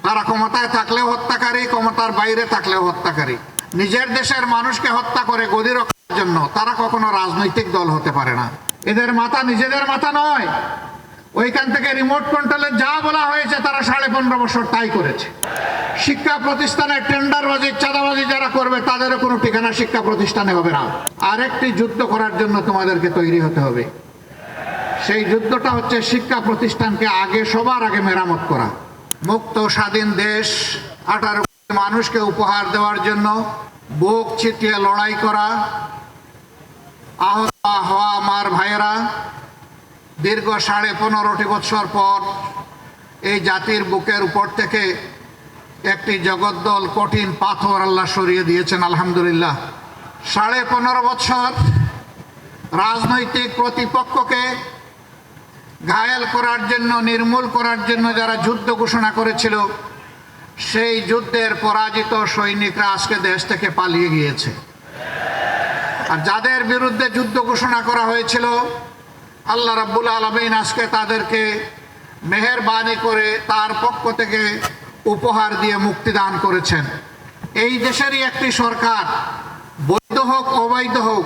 তারা ক্ষমতায় থাকলেও হত্যাকারী, ক্ষমতার বাইরে থাকলেও হত্যাকারী। নিজের দেশের মানুষকে হত্যা করে গদি রক্ষার জন্য তারা কখনো রাজনৈতিক দল হতে পারে না। এদের মাথা নিজেদের মাথা নয়, ওইখান থেকে রিমোট কন্ট্রোলে যা বলা হয়েছে তারা 15.5 বছর তাই করেছে। শিক্ষা প্রতিষ্ঠানে টেন্ডারবাজি, চাঁদাবাজি যারা করবে তাদেরও কোনো ঠিকানা শিক্ষা প্রতিষ্ঠানে হবে না। আরেকটি যুদ্ধ করার জন্য তোমাদেরকে তৈরি হতে হবে। সেই যুদ্ধটা হচ্ছে শিক্ষা প্রতিষ্ঠানকে সবার আগে মেরামত করা। মুক্ত স্বাধীন দেশ 18 কোটি মানুষকে উপহার দেওয়ার জন্য বুক ছিটিয়ে লড়াই করা আহত হওয়া আমার ভাইয়েরা দীর্ঘ 15.5 বছর পর এই জাতির বুকের উপর থেকে একটি জগদ্দল কঠিন পাথর আল্লাহ সরিয়ে দিয়েছেন, আলহামদুলিল্লাহ। 15.5 বছর রাজনৈতিক প্রতিপক্ষকে ঘায়েল করার জন্য, নির্মূল করার জন্য যারা যুদ্ধ ঘোষণা করেছিল, সেই যুদ্ধের পরাজিত সৈনিকরা আজকে দেশ থেকে পালিয়ে গিয়েছে। আর যাদের বিরুদ্ধে যুদ্ধ ঘোষণা করা হয়েছিল, আল্লাহ রাব্বুল আলামিন আজকে তাদেরকে মেহেরবানি করে তার পক্ষ থেকে উপহার দিয়ে মুক্তি দান করেছেন। এই দেশেরই একটি সরকার, বৈধ হোক অবৈধ হোক,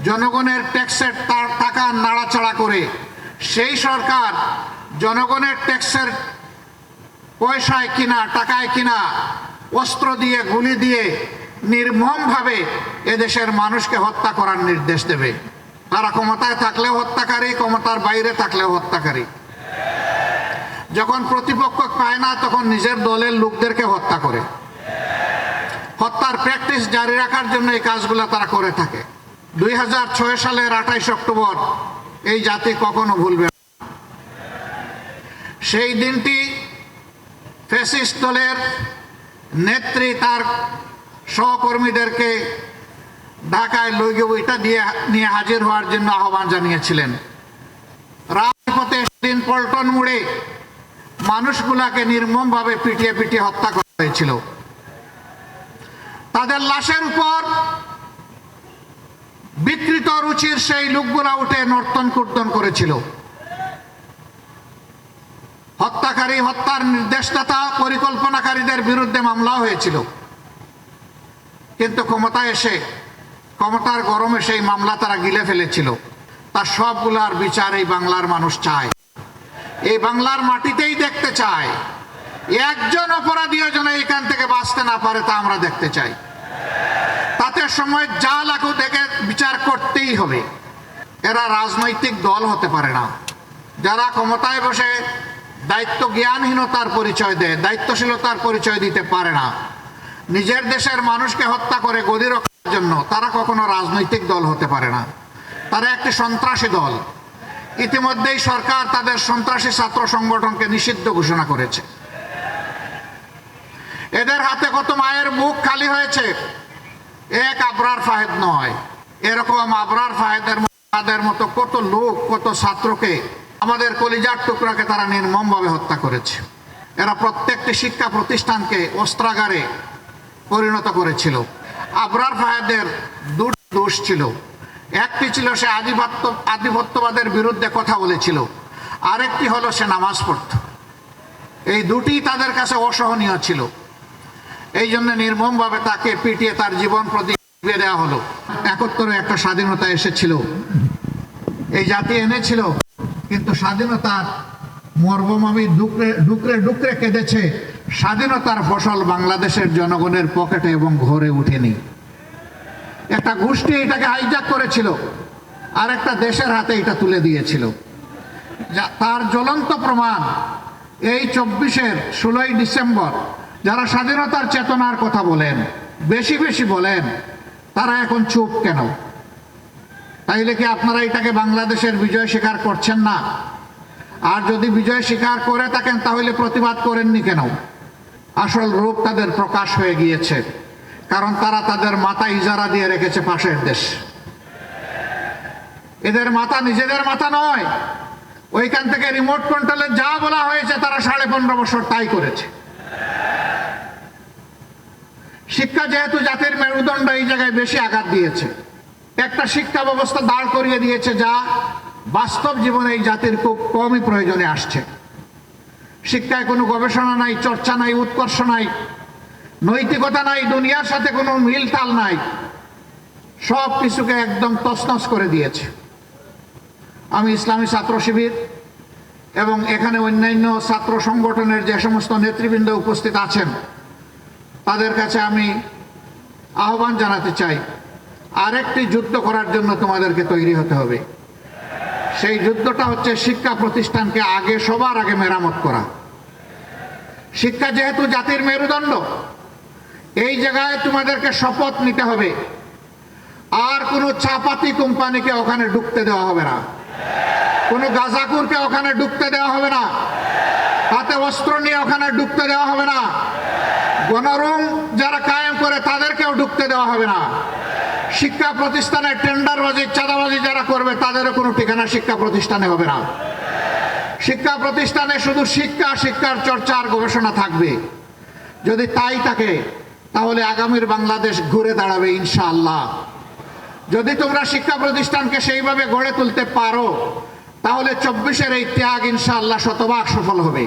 জনগণের ট্যাক্সের টাকা নাড়াচাড়া করে সেই সরকার জনগণের ট্যাক্সের পয়সায় কিনা, টাকায় কিনা অস্ত্র দিয়ে, গুলি দিয়ে নির্মমভাবে এদেশের মানুষকে হত্যা করার নির্দেশ দেবে। তারা ক্ষমতায় থাকলেও হত্যাকারী, ক্ষমতার বাইরে থাকলেও হত্যাকারী। যখন প্রতিপক্ষ পায় না তখন নিজের দলের লোকদেরকে হত্যা করে। হত্যার প্র্যাকটিস জারি রাখার জন্য এই কাজগুলো তারা করে থাকে। 2006 সালের 28 অক্টোবর এই জাতি কখনো ভুলবে না। সেই দিনটি ফ্যাসিস্ট দলের নেত্রী তার সহকর্মীদেরকে ঢাকায় লইগবইটা নিয়ে হাজির হওয়ার জন্য আহ্বান জানিয়েছিলেন। রাজপথে দিন পল্টন মোড়ে মানুষগুলাকে নির্মমভাবে পিটিয়ে পিটিয়ে হত্যা করা হয়েছিল। তাদের লাশের উপর বিকৃত রুচির সেই লোকগুলা উঠে নর্তন কীর্তন করেছিল। হত্যাকারী, হত্যার নির্দেশদাতা, পরিকল্পনাকারীদের বিরুদ্ধে মামলা হয়েছিল। কিন্তু ক্ষমতায় এসে, ক্ষমতার গরমে সেই মামলা তারা গিলে ফেলেছিল। তার সবগুলার বিচার এই বাংলার মানুষ চায়, এই বাংলার মাটিতেই দেখতে চায়। একজন অপরাধীও যেন এখান থেকে বাঁচতে না পারে তা আমরা দেখতে চাই। তাতে সময় যা লাগুক দেখে বিচার করতেই হবে। এরা রাজনৈতিক দল হতে পারে না। যারা ক্ষমতায় বসে দায়িত্ব জ্ঞানহীনতার পরিচয় দেয়, দায়িত্বশীলতার পরিচয় দিতে পারে না, নিজের দেশের মানুষকে হত্যা করে গদি রক্ষার জন্য, তারা কখনো রাজনৈতিক দল হতে পারে না। তারা একটি সন্ত্রাসী দল। ইতিমধ্যেই সরকার তাদের সন্ত্রাসী ছাত্র সংগঠনকে নিষিদ্ধ ঘোষণা করেছে। এদের হাতে কত মায়ের মুখ খালি হয়েছে। এক আবরার ফাহেদ নয়, এরকম আবরার ফাহেদের মতো কত লোক, কত ছাত্রকে, আমাদের কলিজার টুকরাকে তারা নির্মমভাবে হত্যা করেছে। এরা প্রত্যেকটি শিক্ষা প্রতিষ্ঠানকে অস্ত্রাগারে পরিণত করেছিল। আবরার ফাহেদের দুটি দোষ ছিল। একটি ছিল সে আধিপত্যবাদের বিরুদ্ধে কথা বলেছিল, আরেকটি হলো সে নামাজ পড়ত। এই দুটি তাদের কাছে অসহনীয় ছিল। এই জন্য নির্মমভাবে তাকে পিটিয়ে তার জীবন প্রতিক্রিয়া দেওয়া হলো। 71-এ একটা স্বাধীনতা এসেছিল, এই জাতি এনেছিল, কিন্তু স্বাধীনতার মর্মমামি ডুকরে ডুকরে কেঁদেছে। স্বাধীনতার ফসল বাংলাদেশের জনগণের পকেটে এবং ঘরে উঠেনি। একটা গোষ্ঠী এটাকে হাইজ্যাক করেছিল, আর একটা দেশের হাতে এটা তুলে দিয়েছিল। তার জ্বলন্ত প্রমাণ এই 24-এর 16ই ডিসেম্বর যারা স্বাধীনতার চেতনার কথা বলেন, বেশি বেশি বলেন, তারা এখন চুপ কেন? তাইলে কি আপনারা এটাকে বাংলাদেশের বিজয় স্বীকার করছেন না? আর যদি বিজয় স্বীকার করে থাকেন তাহলে প্রতিবাদ করেননি কেন? আসল রূপ তাদের প্রকাশ হয়ে গিয়েছে, কারণ তারা তাদের মাথা ইজারা দিয়ে রেখেছে পাশের দেশ। এদের মাথা নিজেদের মাথা নয়, ওইখান থেকে রিমোট কন্ট্রোলে যা বলা হয়েছে তারা 15.5 বছর তাই করেছে। শিক্ষা যেহেতু জাতির মেরুদণ্ড, এই জায়গায় বেশি আঘাত দিয়েছে। একটা শিক্ষা ব্যবস্থা দাঁড় করিয়ে দিয়েছে যা বাস্তব জীবনে এই জাতির খুব কমই প্রয়োজনে আসছে। শিক্ষায় কোনো গবেষণা নাই, চর্চা নাই, উৎকর্ষ নাই, নৈতিকতা নাই, দুনিয়ার সাথে কোনো মিল তাল নাই, সব কিছুকে একদম তছনছ করে দিয়েছে। আমি ইসলামী ছাত্র শিবির এবং এখানে অন্যান্য ছাত্র সংগঠনের যে সমস্ত নেতৃবৃন্দ উপস্থিত আছেন তাদের কাছে আমি আহ্বান জানাতে চাই, আরেকটি যুদ্ধ করার জন্য তোমাদেরকে তৈরি হতে হবে। সেই যুদ্ধটা হচ্ছে শিক্ষা প্রতিষ্ঠানকে আগে সবার আগে মেরামত করা। শিক্ষা যেহেতু জাতির মেরুদণ্ড, এই জায়গায় তোমাদেরকে শপথ নিতে হবে আর কোনো চাপাতি কোম্পানিকে ওখানে ঢুকতে দেওয়া হবে না, কোনো গাজাকুরকে ওখানে ঢুকতে দেওয়া হবে না, হাতে অস্ত্র নিয়ে ওখানে ঢুকতে দেওয়া হবে না, গণরুম যারা কায়েম করে তাদেরকেও ঢুকতে দেওয়া হবে না। শিক্ষা প্রতিষ্ঠানে টেন্ডারবাজি, চাঁদাবাজি যারা করবে তাদেরও কোনো ঠিকানা শিক্ষা প্রতিষ্ঠানে হবে না। শিক্ষা প্রতিষ্ঠানে শুধু শিক্ষা, শিক্ষার চর্চা আর গবেষণা থাকবে। যদি তাই থাকে তাহলে আগামীর বাংলাদেশ ঘুরে দাঁড়াবে ইনশাআল্লাহ। যদি তোমরা শিক্ষা প্রতিষ্ঠানকে সেইভাবে গড়ে তুলতে পারো তাহলে 24-এর এই ত্যাগ ইনশাআল্লাহ শতভাগ সফল হবে।